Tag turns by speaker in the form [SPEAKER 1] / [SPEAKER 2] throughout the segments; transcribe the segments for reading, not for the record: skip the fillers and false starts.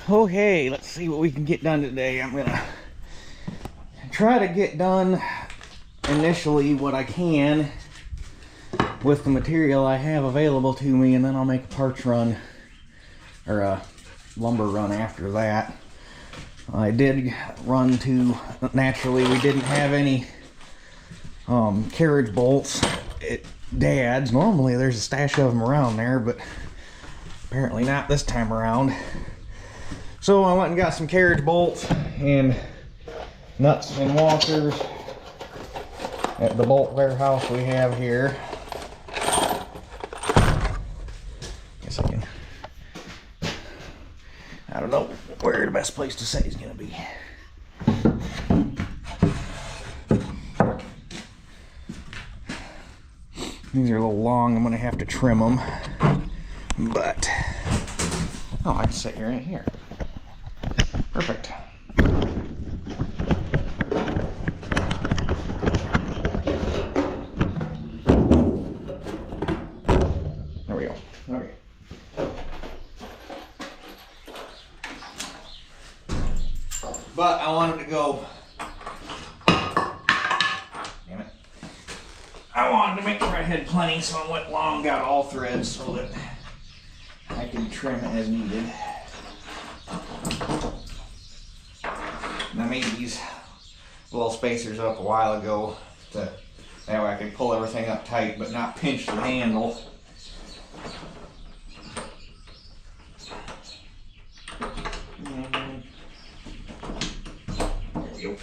[SPEAKER 1] Okay, let's see what we can get done today. I'm gonna try to get done initially what I can with the material I have available to me, and then I'll make a parts run or a lumber run after that. I did run to, naturally we didn't have any carriage bolts at Dad's. Normally there's a stash of them around there, but apparently not this time around. So I went and got some carriage bolts and nuts and washers at the bolt warehouse we have here. Guess I can, I don't know where the best place to say is gonna be. These are a little long, I'm gonna have to trim them, but oh, I can sit right here. Perfect. There we go. Okay. But I wanted to go. Damn it. I wanted to make sure I had plenty, so I went long, got all threads so that I can trim it as needed. And I made these little spacers up a while ago that way I could pull everything up tight but not pinch the handle. There we go.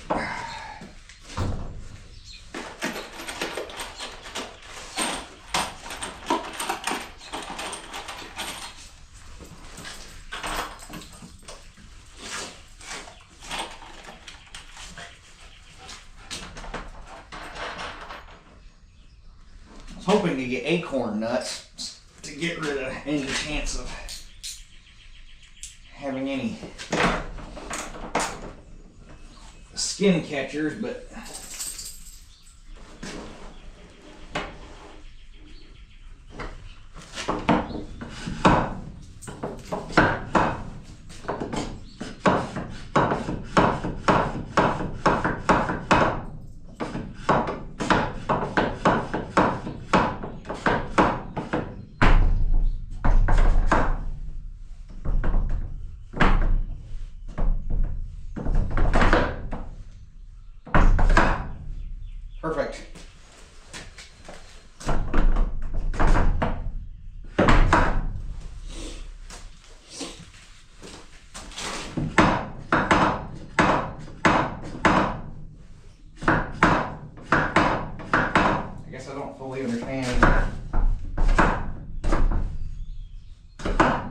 [SPEAKER 1] Hoping to get acorn nuts to get rid of any chance of having any skin catchers, but perfect. I guess I don't fully understand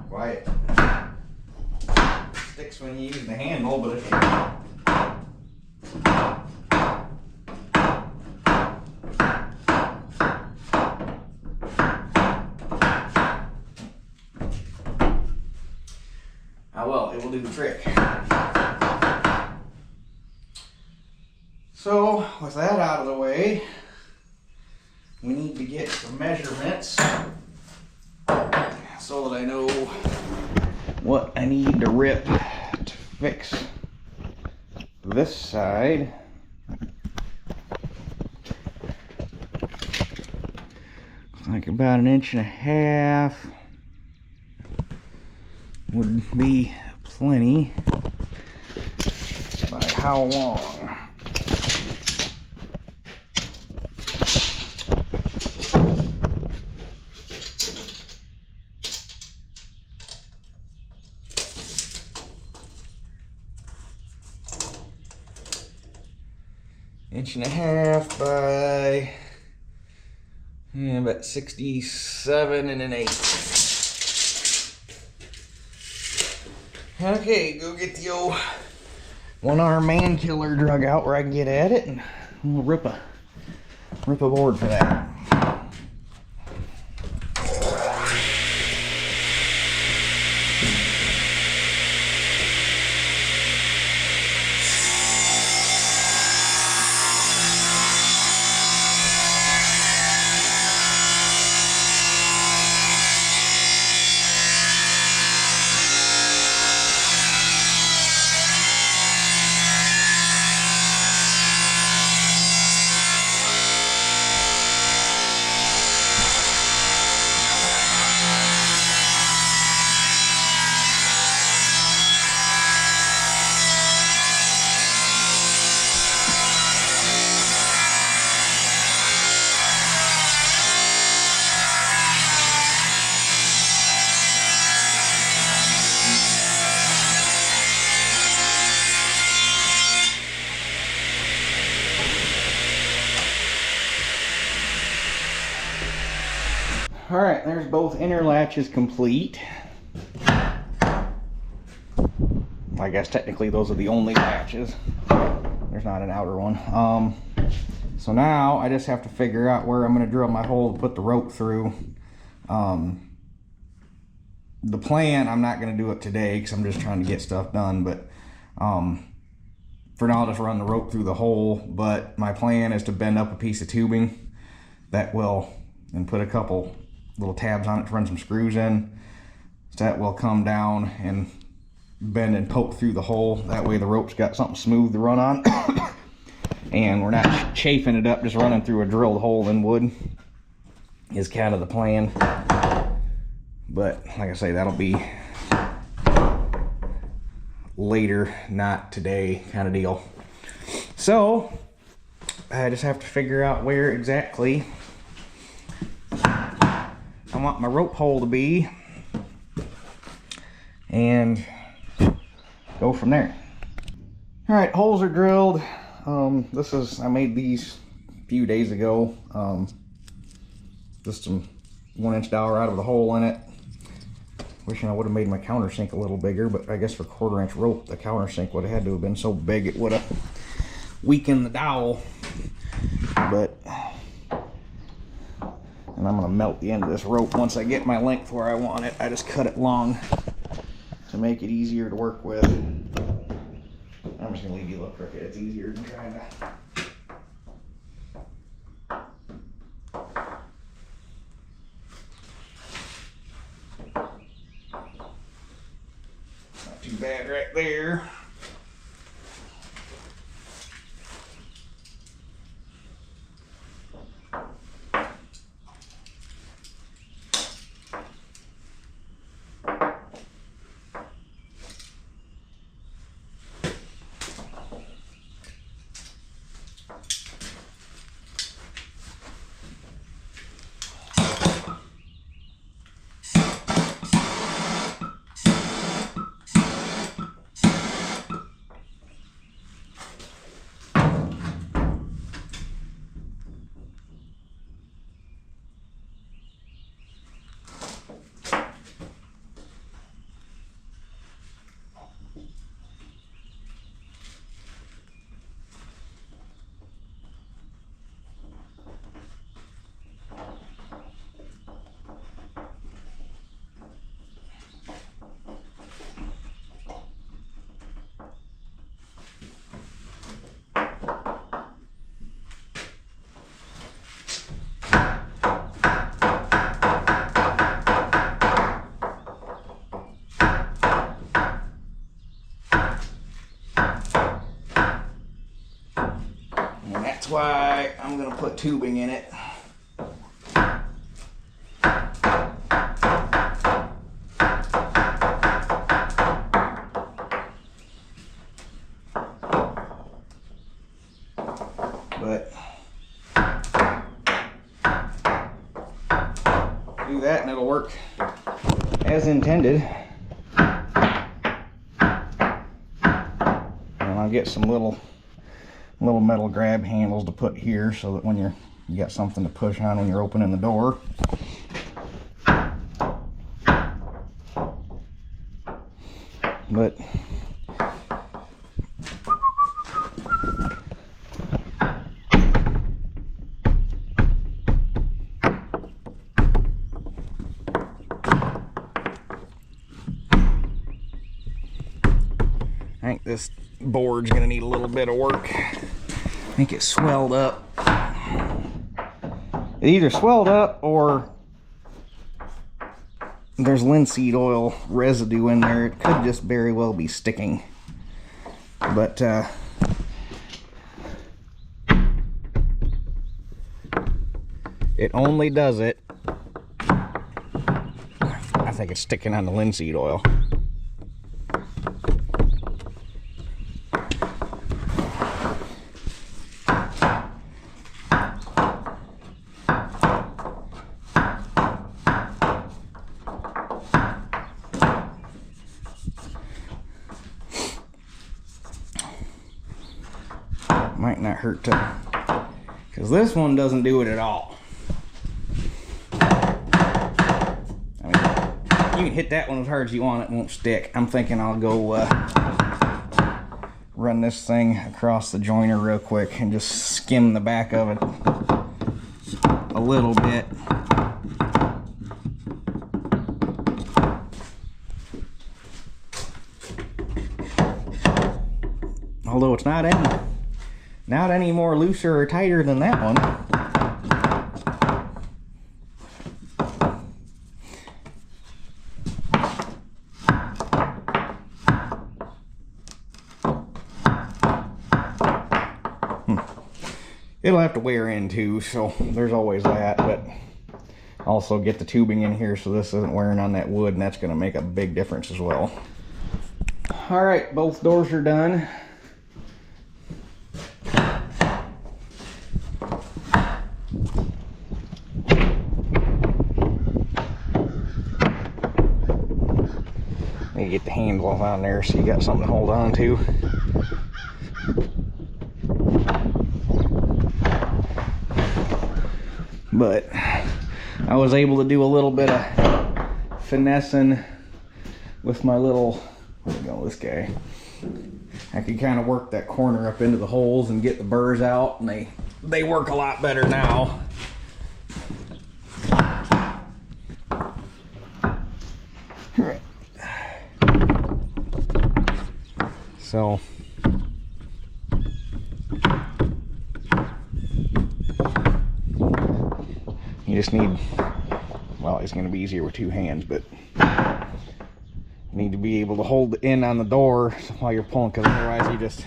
[SPEAKER 1] why it sticks when you use the handle, but if you well, it will do the trick. So, with that out of the way, we need to get some measurements so that I know what I need to rip to fix this side. Looks like about 1.5 inches would be plenty. By how long? Inch and a half by about 67 1/8. Okay, go get the old one-arm man killer drug out where I can get at it, and we'll rip a board for that. All right, there's both inner latches complete. I guess technically those are the only latches. There's not an outer one. So now I just have to figure out where I'm going to drill my hole to put the rope through. The plan, I'm not going to do it today because I'm just trying to get stuff done, but for now I'll just run the rope through the hole. But my plan is to bend up a piece of tubing that will, and put a couple little tabs on it to run some screws in, so that will come down and bend and poke through the hole. That way the rope's got something smooth to run on. And we're not chafing it up just running through a drilled hole in wood is kind of the plan. But like I say, that'll be later, not today kind of deal. So I just have to figure out where exactly I want my rope hole to be and go from there. All right, holes are drilled. I made these a few days ago. Just some 1-inch dowel out of the hole in it. Wishing I would have made my countersink a little bigger, but I guess for 1/4-inch rope, the countersink would have had to have been so big it would have weakened the dowel. But, and I'm gonna melt the end of this rope once I get my length where I want it. I just cut it long to make it easier to work with. I'm just gonna leave you a little crooked. It's easier than trying to. Not too bad right there. That's why I'm going to put tubing in it. But do that and it'll work as intended. And I'll get some little metal grab handles to put here so that when you got something to push on when you're opening the door. But I think this board's gonna need a little bit of work. I think it swelled up. It either swelled up or there's linseed oil residue in there. It could just very well be sticking. But it only does it. I think it's sticking on the linseed oil. Might not hurt to, because this one doesn't do it at all. You can hit that one as hard as you want, it won't stick. I'm thinking I'll go run this thing across the joiner real quick and just skim the back of it a little bit. Although it's not any more looser or tighter than that one. It'll have to wear in too, so there's always that, but also get the tubing in here so this isn't wearing on that wood, and that's going to make a big difference as well. All right, both doors are done. Need to get the handle on there so you got something to hold on to. But I was able to do a little bit of finessing with my little, where we go, this guy. I could kind of work that corner up into the holes and get the burrs out, and they work a lot better now. So you just need, well, it's going to be easier with two hands, but you need to be able to hold the end on the door while you're pulling, because otherwise you just,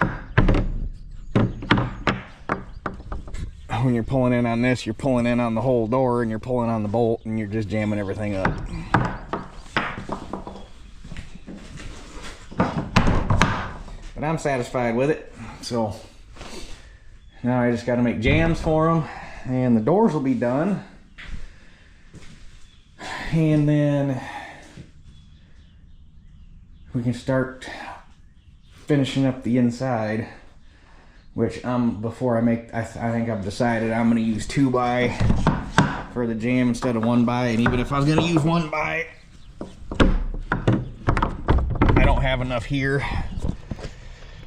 [SPEAKER 1] when you're pulling in on this, you're pulling in on the whole door and you're pulling on the bolt and you're just jamming everything up. But I'm satisfied with it, so now I just got to make jams for them, and the doors will be done. And then we can start finishing up the inside, which before I make, I think I've decided I'm going to use 2x for the jam instead of 1x, and even if I was going to use 1x, I don't have enough here.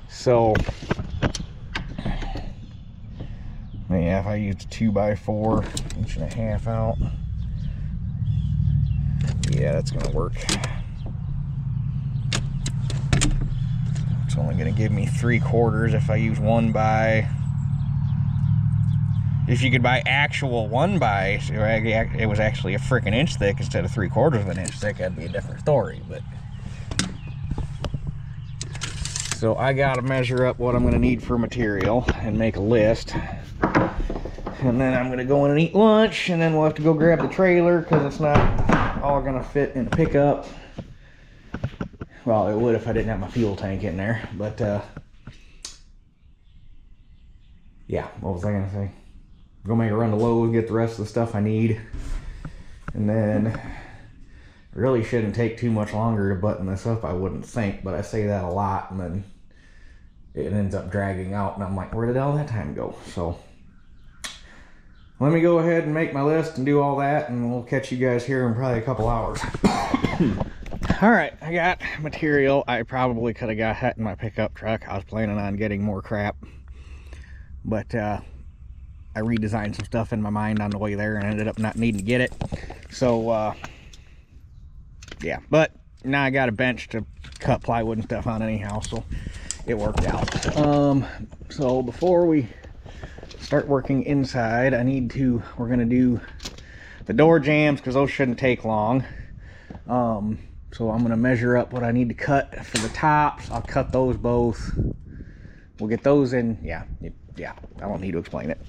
[SPEAKER 1] So yeah, if I used a 2x4, 1.5 out, yeah, that's gonna work. It's only gonna give me 3/4 if I use 1x. If you could buy actual 1x, it was actually a freaking inch thick instead of 3/4 of an inch thick, that'd be a different story. But so I gotta measure up what I'm gonna need for material and make a list. And then I'm gonna go in and eat lunch, and then we'll have to go grab the trailer because it's not all gonna fit in the pickup. Well, it would if I didn't have my fuel tank in there, but yeah, what was I gonna say? Go make a run to Lowe's, get the rest of the stuff I need, and then it really shouldn't take too much longer to button this up, I wouldn't think, but I say that a lot, and then it ends up dragging out, and I'm like, where did all that time go? So let me go ahead and make my list and do all that, and we'll catch you guys here in probably a couple hours. All right, I got material. I probably could have got that in my pickup truck. I was planning on getting more crap, but I redesigned some stuff in my mind on the way there and ended up not needing to get it. So yeah, but now I got a bench to cut plywood and stuff on anyhow, so it worked out. So before we start working inside, we're gonna do the door jams because those shouldn't take long. So I'm gonna measure up what I need to cut for the tops. I'll cut those both. We'll get those in. Yeah, I don't need to explain it.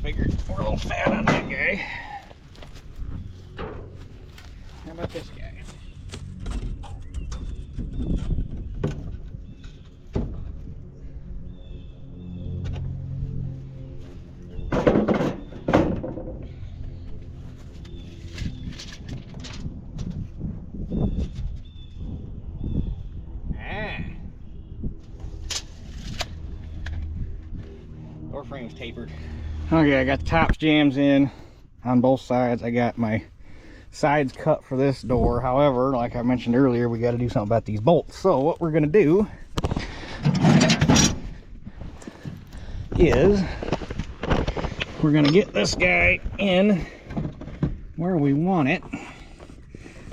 [SPEAKER 1] figured we're a little fat on that guy. How about this guy? Door frame's tapered. Okay, I got the tops jams in on both sides. I got my sides cut for this door. However, like I mentioned earlier, we got to do something about these bolts. So what we're going to do is we're going to get this guy in where we want it.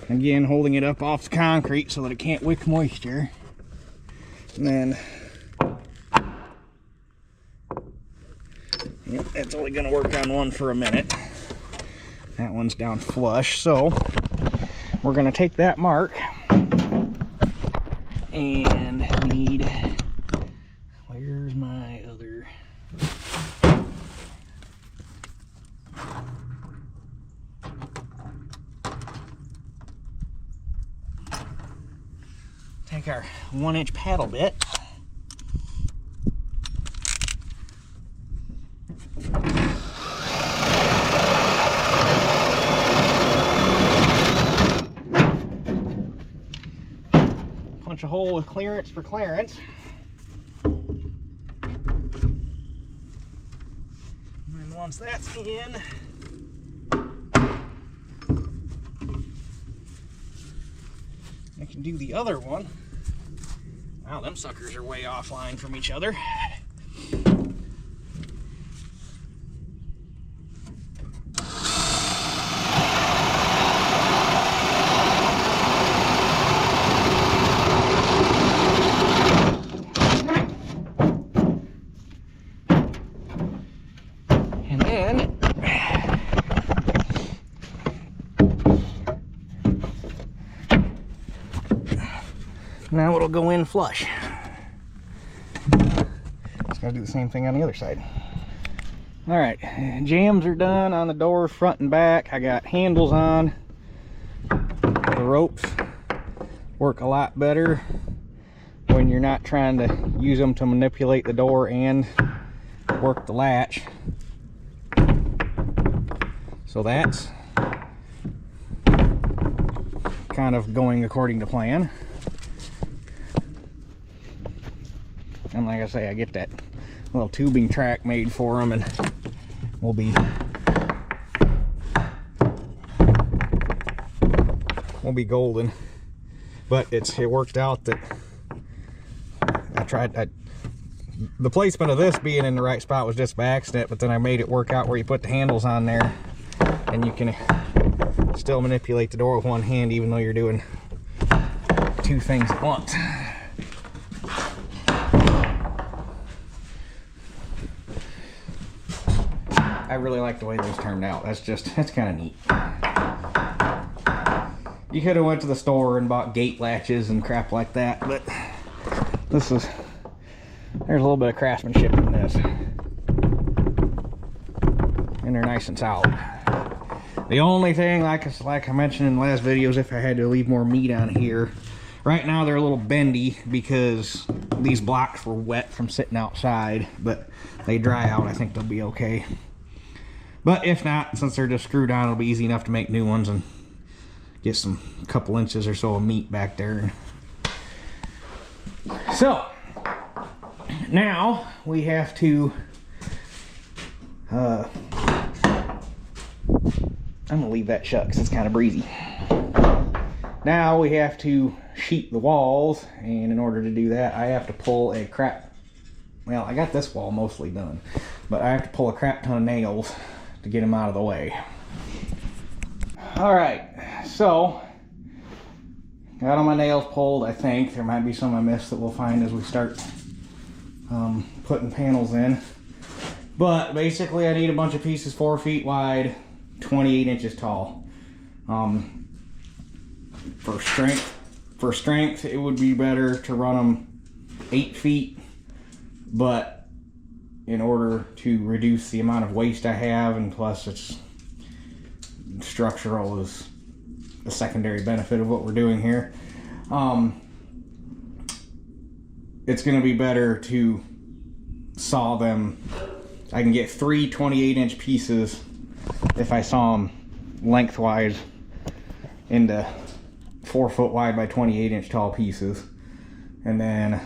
[SPEAKER 1] Again, holding it up off the concrete so that it can't wick moisture. And then, yep, that's only going to work on one for a minute. That one's down flush, so we're going to take that mark and need, where's my other, take our 1-inch paddle bit. Punch a hole with clearance for clearance. And then once that's in, I can do the other one. Wow, them suckers are way offline from each other. And then now it'll go in flush. Just gotta do the same thing on the other side. All right, jams are done on the doors front and back. I got handles on. The ropes work a lot better when you're not trying to use them to manipulate the door and work the latch. So that's kind of going according to plan. And like I say, I get that little tubing track made for them, and we'll be golden. But it worked out that the placement of this being in the right spot was just by accident, but then I made it work out where you put the handles on there and you can still manipulate the door with one hand even though you're doing two things at once. I really like the way those turned out. That's kind of neat. You could have went to the store and bought gate latches and crap like that, but there's a little bit of craftsmanship in this. And they're nice and solid. The only thing, like I mentioned in the last videos, if I had to leave more meat on here, right now they're a little bendy because these blocks were wet from sitting outside, but they dry out, I think they'll be okay. But if not, since they're just screwed on, it'll be easy enough to make new ones and get some couple inches or so of meat back there. So now we have to I'm gonna leave that shut because it's kind of breezy. Now we have to sheet the walls, and in order to do that I have to pull a crap, well, I got this wall mostly done, but I have to pull a crap ton of nails to get them out of the way. All right, so got all my nails pulled. I think there might be some I missed that we'll find as we start putting panels in, but basically I need a bunch of pieces 4 feet wide, 28 inches tall. For strength it would be better to run them 8 feet, but in order to reduce the amount of waste I have, and plus it's structural is a secondary benefit of what we're doing here. It's going to be better to saw them. I can get 3 28-inch pieces if I saw them lengthwise into 4 foot wide by 28-inch tall pieces, and then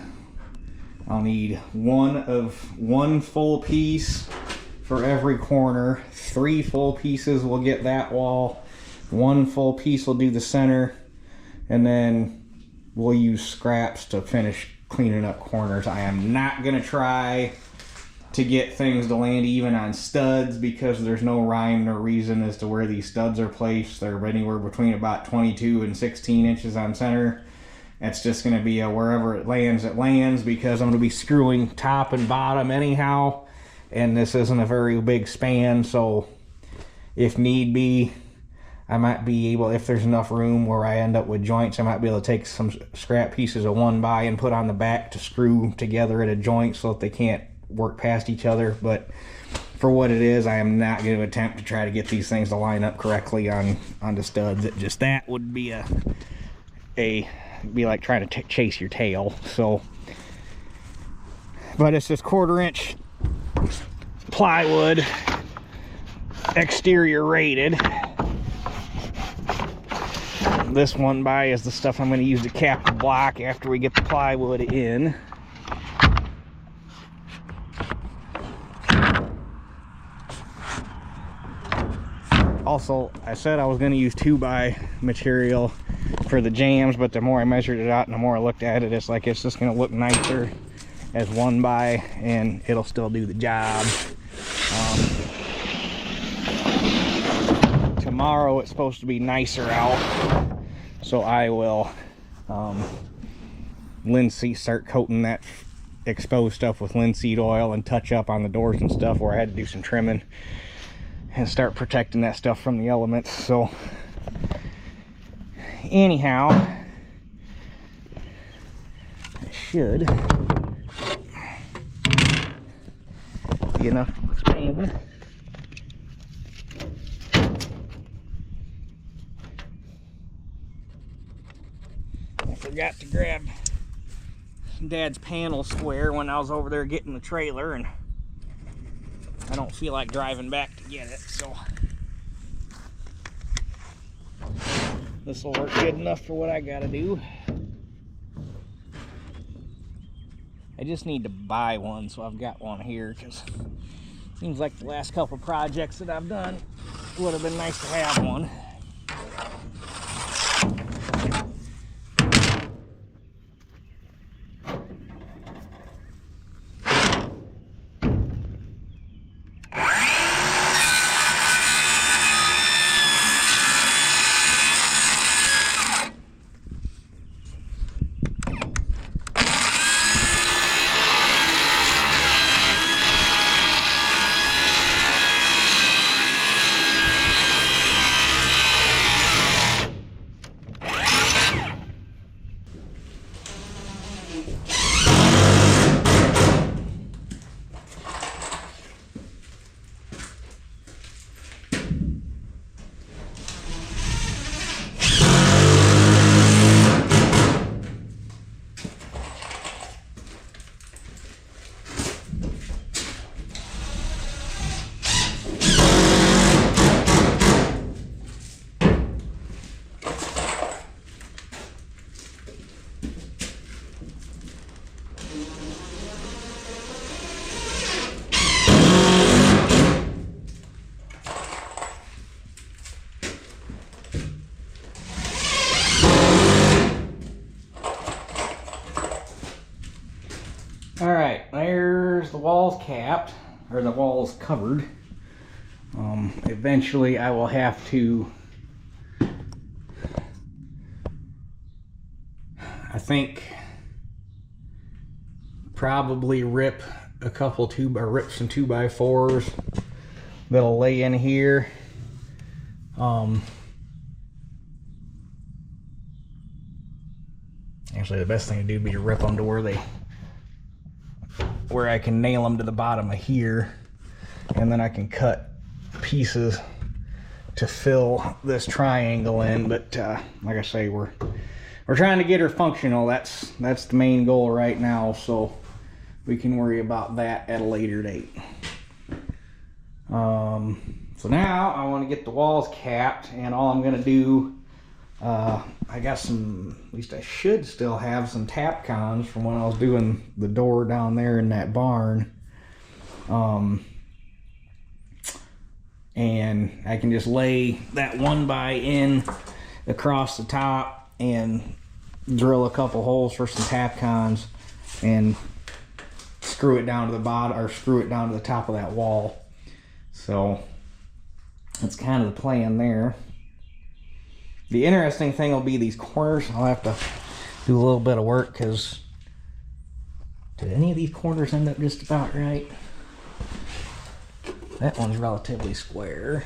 [SPEAKER 1] I'll need one full piece for every corner. 3 full pieces will get that wall. 1 full piece will do the center, and then we'll use scraps to finish cleaning up corners. I am not gonna try to get things to land even on studs because there's no rhyme nor reason as to where these studs are placed. They're anywhere between about 22 and 16 inches on center. It's just gonna be a wherever it lands, because I'm gonna be screwing top and bottom anyhow, and this isn't a very big span, so if need be, I might be able, if there's enough room where I end up with joints, I might be able to take some scrap pieces of 1x and put on the back to screw together at a joint so that they can't work past each other. But for what it is, I am not going to attempt to try to get these things to line up correctly on the studs. That would be be like trying to chase your tail. So, but it's this 1/4 inch plywood, exterior rated. This 1x is the stuff I'm going to use to cap the block after we get the plywood in. Also, I said I was going to use 2x material for the jambs, but the more I measured it out and the more I looked at it, it's like it's just going to look nicer as 1x, and it'll still do the job. Tomorrow it's supposed to be nicer out, so I will start coating that exposed stuff with linseed oil and touch up on the doors and stuff where I had to do some trimming, and start protecting that stuff from the elements. So anyhow, it should be enough to expand. I forgot to grab Dad's panel square when I was over there getting the trailer, and I don't feel like driving back to get it, so this will work good enough for what I gotta do. I just need to buy one, so I've got one here, because it seems like the last couple projects that I've done, it would have been nice to have one. Alright, there's the walls capped, or the walls covered. Eventually I will have to, I think, probably rip some 2x4s that'll lay in here. Actually, the best thing to do would be to rip them to where they where I can nail them to the bottom of here, and then I can cut pieces to fill this triangle in. But like I say, we're trying to get her functional. That's the main goal right now, so we can worry about that at a later date. So now I want to get the walls capped, and all I'm gonna do, I got some, at least I should still have some tap cons from when I was doing the door down there in that barn. And I can just lay that 1x in across the top and drill a couple holes for some tap cons and screw it down to the bottom, or screw it down to the top of that wall. So that's kind of the plan there. The interesting thing will be these corners. I'll have to do a little bit of work, because did any of these corners end up just about right? That one's relatively square.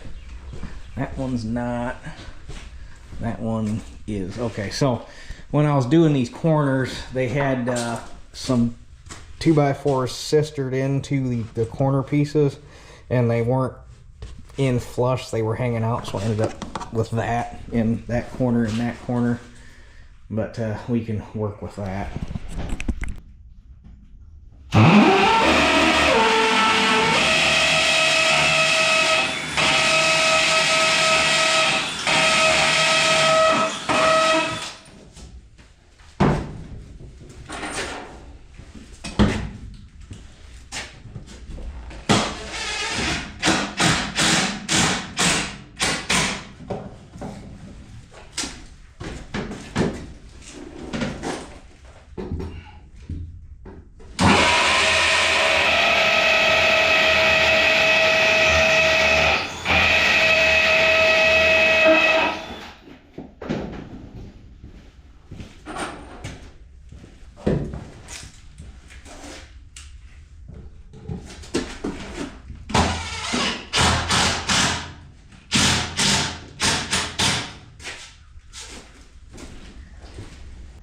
[SPEAKER 1] That one's not. That one is. Okay, so when I was doing these corners, they had some 2x4s sistered into the corner pieces, and they weren't in flush, they were hanging out, so I ended up with that in that corner and that corner. But we can work with that.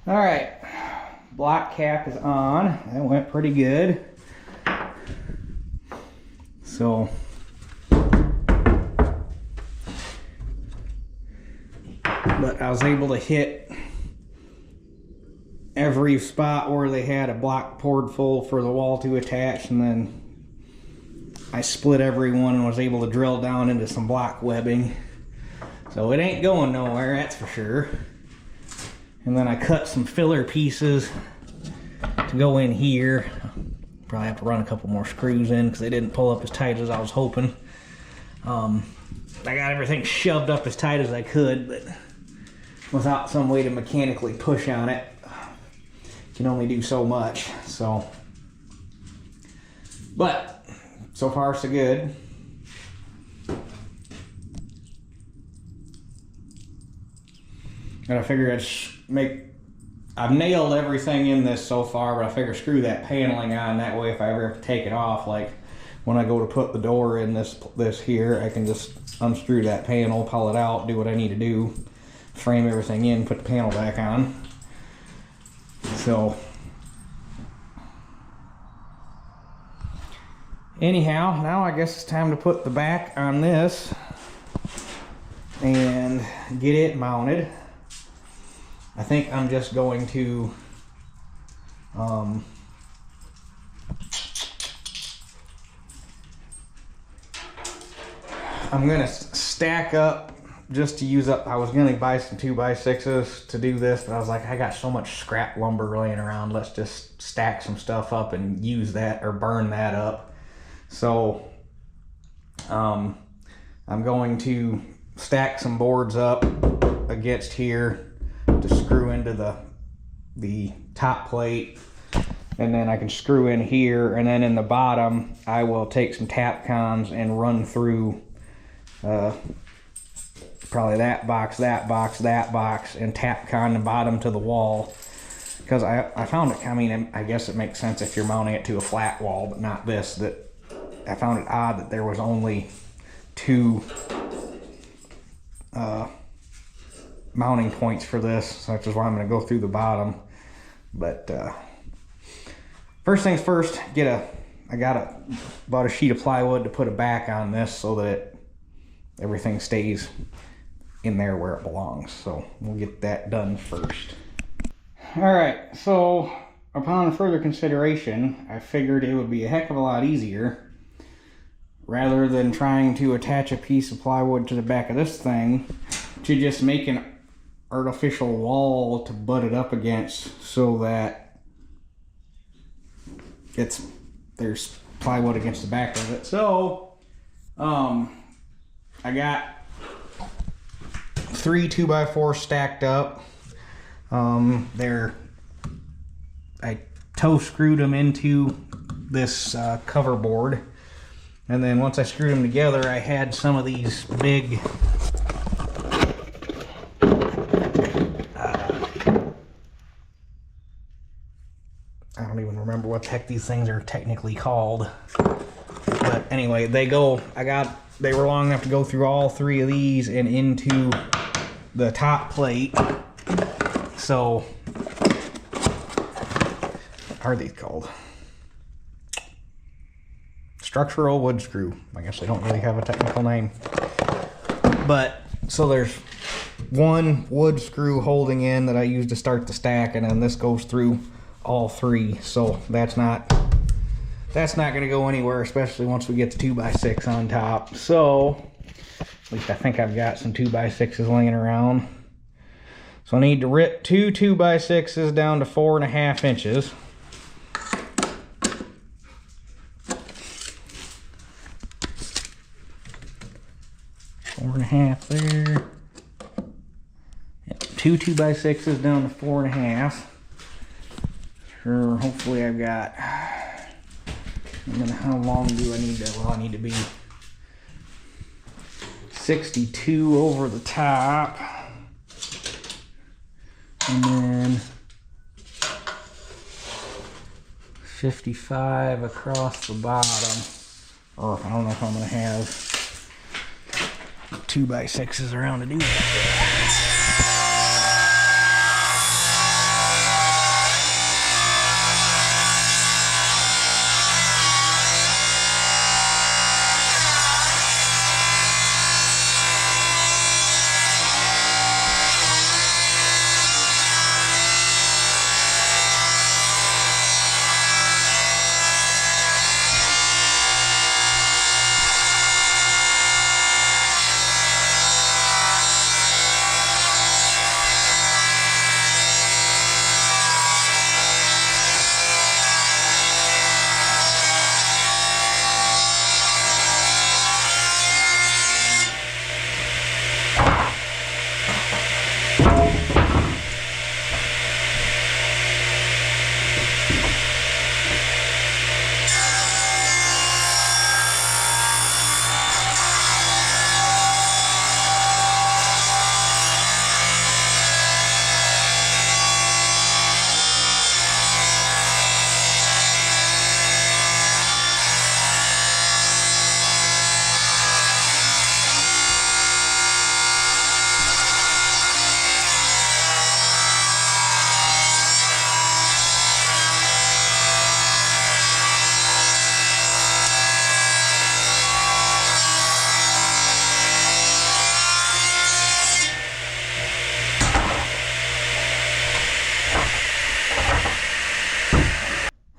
[SPEAKER 1] All right, block cap is on. That went pretty good. So but I was able to hit every spot where they had a block poured full for the wall to attach, and then I split every one and was able to drill down into some block webbing. So it ain't going nowhere, that's for sure. And then I cut some filler pieces to go in here. Probably have to run a couple more screws in because they didn't pull up as tight as I was hoping. I got everything shoved up as tight as I could, but without some way to mechanically push on it, can only do so much. So, but so far so good. And I figured I've nailed everything in this so far, but I figure screw that paneling on. That way if I ever have to take it off, like when I go to put the door in this here, I can just unscrew that panel, pull it out, do what I need to do, frame everything in, put the panel back on. So anyhow, now I guess it's time to put the back on this and get it mounted. I think I'm just going to I'm gonna stack up just to use up. I was gonna buy some 2x6s to do this, but I was like, I got so much scrap lumber laying around, let's just stack some stuff up and use that or burn that up. So I'm going to stack some boards up against here to screw into the top plate, and then I can screw in here, and then in the bottom I will take some tap cons and run through probably that box, and tap con the bottom to the wall, because I found it, I mean, I guess it makes sense if you're mounting it to a flat wall, but not this. That I found it odd that there was only two mounting points for this, so which is why I'm going to go through the bottom. But first things first, bought a sheet of plywood to put a back on this so that everything stays in there where it belongs. So we'll get that done first. All right, so upon further consideration, I figured it would be a heck of a lot easier, rather than trying to attach a piece of plywood to the back of this thing, to just make an artificial wall to butt it up against so that there's plywood against the back of it. So I got 3 2x4 stacked up. I toe screwed them into this cover board, and then once I screwed them together, I had some of these big I don't even remember what the heck these things are technically called, but anyway, they were long enough to go through all 3 of these and into the top plate. So what are these called? Structural wood screw. I guess they don't really have a technical name. But so there's one wood screw holding in that I use to start the stack, and then this goes through all 3. So that's not going to go anywhere, especially once we get the 2x6 on top. So at least I think I've got some 2x6s laying around. So I need to rip 2 2x6s down to 4.5 inches. Four and a half there. Yep, 2 2x6s down to 4.5. Sure, hopefully I've got, and then how long do I need that? Well, I need to be 62 over the top, and then 55 across the bottom. Or I don't know if I'm going to have 2x6s around to do that.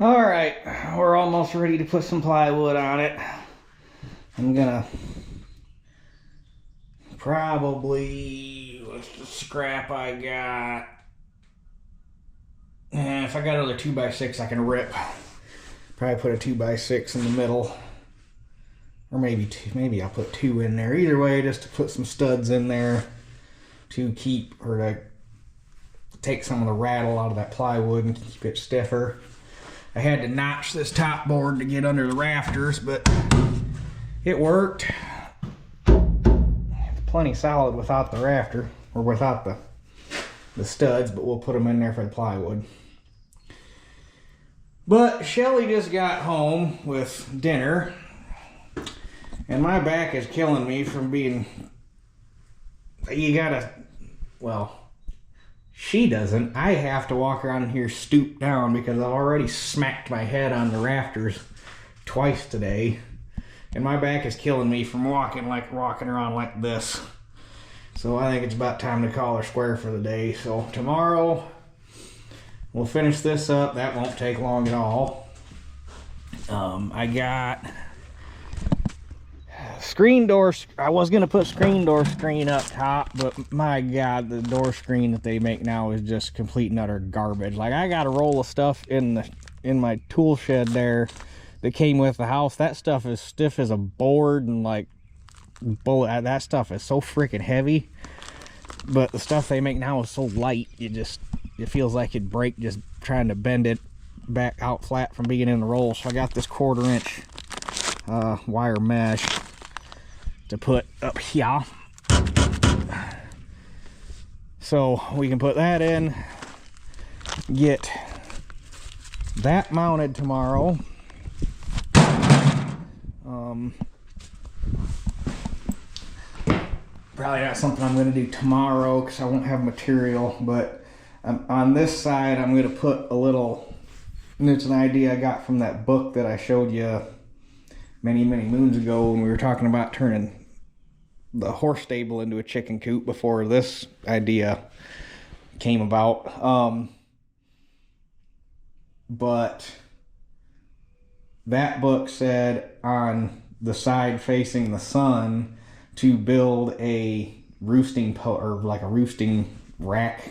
[SPEAKER 1] Alright, we're almost ready to put some plywood on it. I'm gonna probably, what's the scrap I got? If I got another 2x6 I can rip. Probably put a 2x6 in the middle. Or maybe I'll put 2 in there. Either way, just to put some studs in there to keep, or to take some of the rattle out of that plywood and keep it stiffer. I had to notch this top board to get under the rafters, but it worked. It's plenty solid without the rafter, or without the studs, but we'll put them in there for the plywood. But Shelly just got home with dinner, and my back is killing me from being, well, she doesn't. I have to walk around in here stooped down because I've already smacked my head on the rafters twice today. And my back is killing me from walking around like this. So I think it's about time to call her square for the day. So tomorrow we'll finish this up. That won't take long at all. I got screen doors. I was gonna put screen door screen up top, but my God, the door screen that they make now is just complete and utter garbage. Like, I got a roll of stuff in my tool shed there that came with the house. That stuff is stiff as a board, and like that stuff is so freaking heavy. But the stuff they make now is so light, it feels like it'd break just trying to bend it back out flat from being in the roll. So I got this 1/4 inch wire mesh to put up here, so we can put that in, get that mounted tomorrow. Probably not something I'm going to do tomorrow because I won't have material, but on this side I'm going to put a little, and it's an idea I got from that book that I showed you many moons ago when we were talking about turning the horse stable into a chicken coop before this idea came about. But that book said on the side facing the sun to build a roosting or like a roosting rack,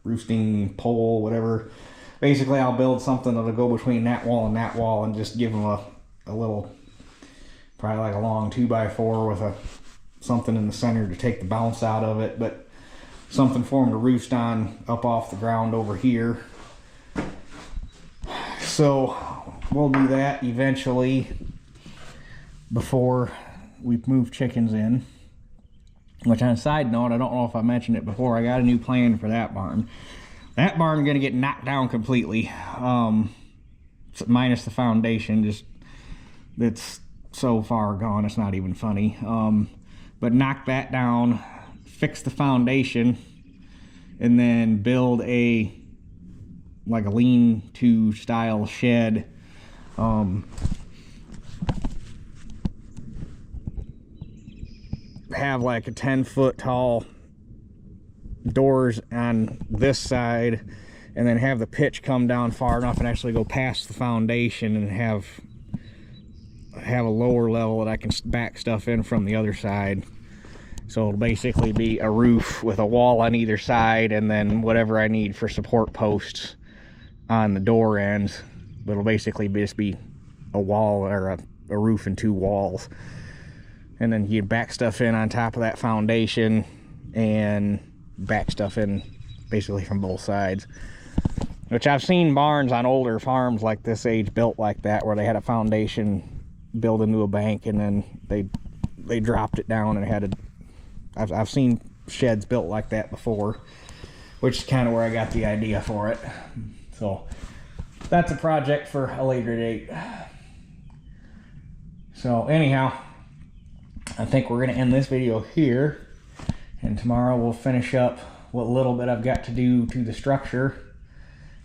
[SPEAKER 1] roosting pole, whatever. Basically, I'll build something that'll go between that wall and just give them a little, probably like a long 2x4 with something in the center to take the bounce out of it, but something for them to roost on up off the ground over here. So we'll do that eventually before we move chickens in. Which, on a side note, I don't know if I mentioned it before, I got a new plan for that barn. That barn's gonna get knocked down completely, minus the foundation. Just, it's so far gone, it's not even funny. But knock that down, fix the foundation, and then build like a lean-to style shed. Have like a 10-foot tall doors on this side, and then have the pitch come down far enough and actually go past the foundation, and have a lower level that I can back stuff in from the other side. So it'll basically be a roof with a wall on either side, and then whatever I need for support posts on the door ends. But it'll basically just be a wall, or a roof and 2 walls. And then you back stuff in on top of that foundation, and back stuff in basically from both sides. Which I've seen barns on older farms like this age built like that, where they had a foundation built into a bank, and then they dropped it down and had I've seen sheds built like that before, which is kind of where I got the idea for it. So that's a project for a later date. So anyhow, I think we're going to end this video here, and tomorrow we'll finish up what little bit I've got to do to the structure,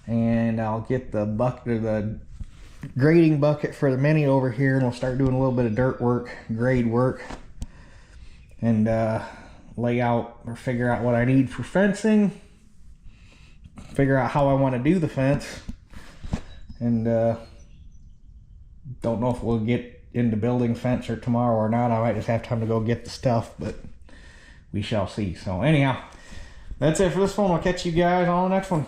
[SPEAKER 1] and I'll get the bucket, the grading bucket for the mini over here, and we'll start doing a little bit of dirt work, grade work, and lay out or figure out what I need for fencing, figure out how I want to do the fence, and don't know if we'll get into building fence or tomorrow or not. I might just have time to go get the stuff, but we shall see. So anyhow, that's it for this one. I'll catch you guys on the next one.